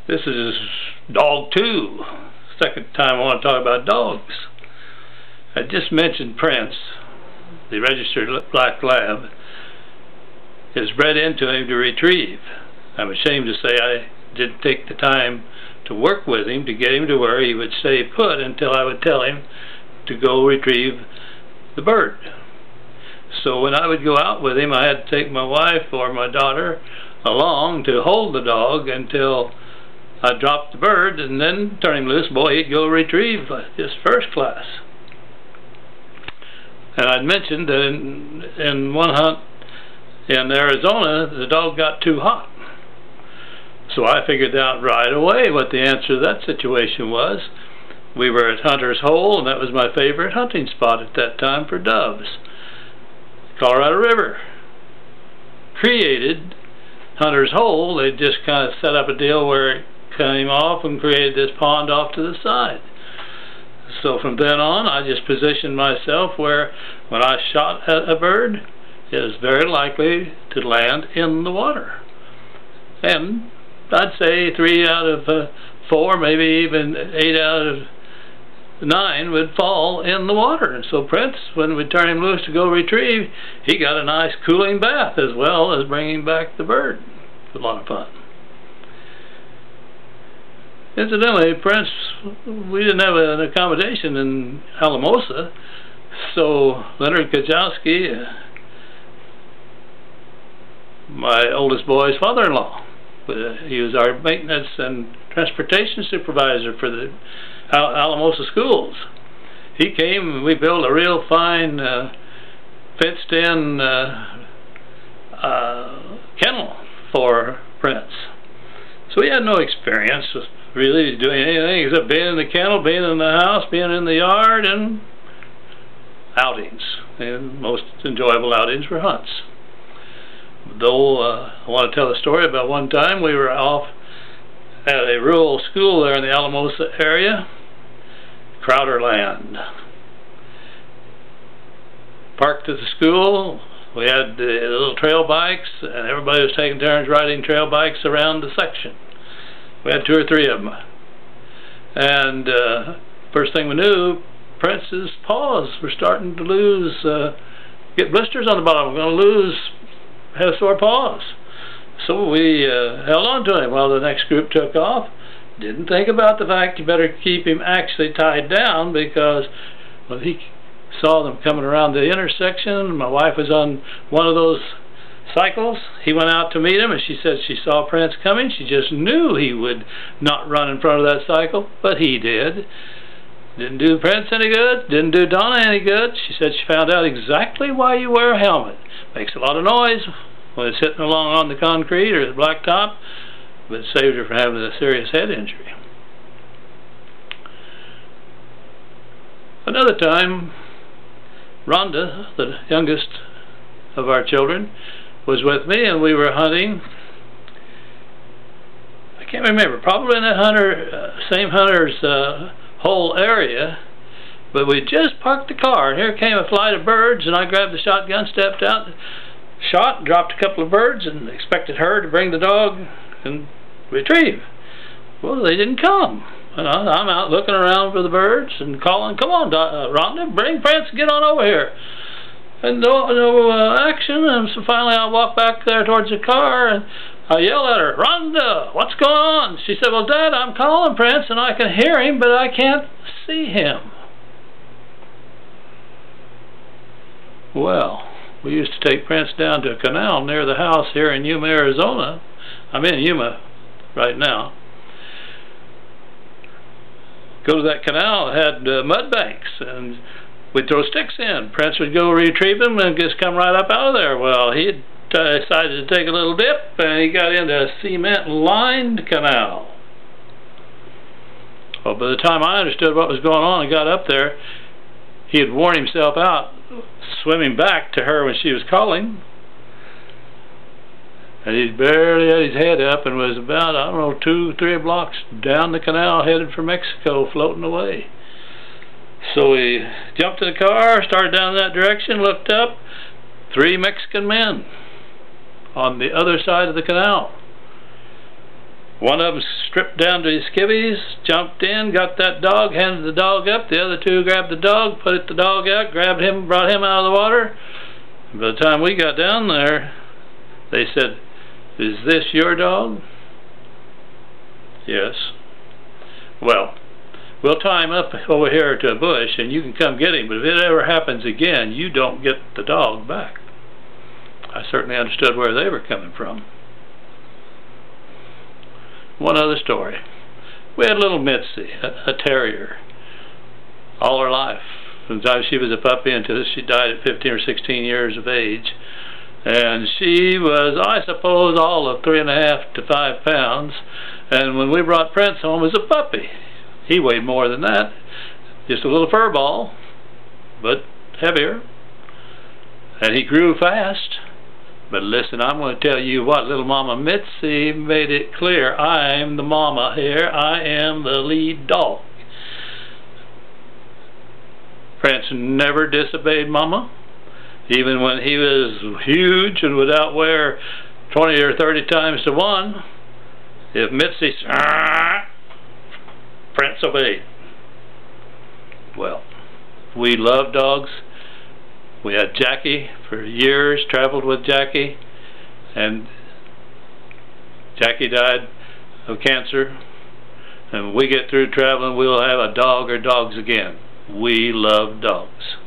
This is dog 2. Second time I want to talk about dogs. I just mentioned Prince, the registered black lab, is bred into him to retrieve. I'm ashamed to say I didn't take the time to work with him to get him to where he would stay put until I would tell him to go retrieve the bird. So when I would go out with him, I had to take my wife or my daughter along to hold the dog until I dropped the bird and then turn him loose. Boy, he'd go retrieve just first class. And I'd mentioned that in one hunt in Arizona, the dog got too hot. So I figured out right away what the answer to that situation was. We were at Hunter's Hole, and that was my favorite hunting spot at that time for doves. Colorado River created Hunter's Hole. They just kind of set up a deal where it came off and created this pond off to the side. So from then on, I just positioned myself where when I shot at a bird, it was very likely to land in the water. And I'd say 3 out of 4, maybe even 8 out of 9 would fall in the water. And so Prince, when we turn him loose to go retrieve, he got a nice cooling bath as well as bringing back the bird. It was a lot of fun. Incidentally, Prince, we didn't have an accommodation in Alamosa, so Leonard Kajowski, my oldest boy's father-in-law, he was our maintenance and transportation supervisor for the Alamosa schools. He came and we built a real fine fenced-in kennel for Prince. So he had no experience really doing anything except being in the kennel, being in the house, being in the yard, and outings. And most enjoyable outings were hunts. Though I want to tell a story about one time we were off at a rural school there in the Alamosa area, Crowderland. Parked at the school, we had the little trail bikes, and everybody was taking turns riding trail bikes around the section. We had 2 or 3 of them. And first thing we knew, Prince's paws were starting to lose, get blisters on the bottom. We're going to have sore paws. So we held on to him while the next group took off. Didn't think about the fact you better keep him actually tied down, because when he saw them coming around the intersection, my wife was on one of those cycles. He went out to meet him, and she said she saw Prince coming. She just knew he would not run in front of that cycle, but he did. Didn't do Prince any good, didn't do Donna any good. She said she found out exactly why you wear a helmet. Makes a lot of noise when it's hitting along on the concrete or the blacktop, but it saves her from having a serious head injury. Another time, Rhonda, the youngest of our children, was with me, and we were hunting. I can't remember, probably in that same Hunter's Hole area, but we just parked the car, and here came a flight of birds, and I grabbed the shotgun, stepped out, shot, dropped a couple of birds, and expected her to bring the dog and retrieve. Well, they didn't come. And I'm out looking around for the birds and calling, "Come on, Rhonda, bring Prince, get on over here." And no action, and so finally I walked back there towards the car, and I yelled at her, "Rhonda, what's going on?" She said, "Well, Dad, I'm calling Prince, and I can hear him, but I can't see him." Well, we used to take Prince down to a canal near the house here in Yuma, Arizona. I'm in Yuma right now. Go to that canal, it had mud banks, and we'd throw sticks in. Prince would go retrieve them and just come right up out of there. Well, he decided to take a little dip, and he got into a cement-lined canal. Well, by the time I understood what was going on and got up there, he had worn himself out swimming back to her when she was calling. And he barely had his head up and was about, I don't know, 2 or 3 blocks down the canal headed for Mexico, floating away. So we jumped in the car, started down that direction, looked up, 3 Mexican men on the other side of the canal. One of them stripped down to his skivvies, jumped in, got that dog, handed the dog up. The other two grabbed the dog, put the dog out, grabbed him, brought him out of the water. By the time we got down there, they said, "Is this your dog?" "Yes." "Well, we'll tie him up over here to a bush and you can come get him, but if it ever happens again, you don't get the dog back." I certainly understood where they were coming from. One other story. We had little Mitzi, a terrier, all her life. From the time she was a puppy until she died at 15 or 16 years of age. And she was, I suppose, all of 3.5 to 5 pounds. And when we brought Prince home as a puppy, he weighed more than that. Just a little fur ball, but heavier. And he grew fast. But listen, I'm going to tell you what, little Mama Mitzi made it clear. I'm the mama here. I am the lead dog. Prince never disobeyed Mama. Even when he was huge and would outweigh 20 or 30 times to 1, if Mitzi Prince obeyed. Well, we love dogs. We had Jackie for years, traveled with Jackie, and Jackie died of cancer. And when we get through traveling, we'll have a dog or dogs again. We love dogs.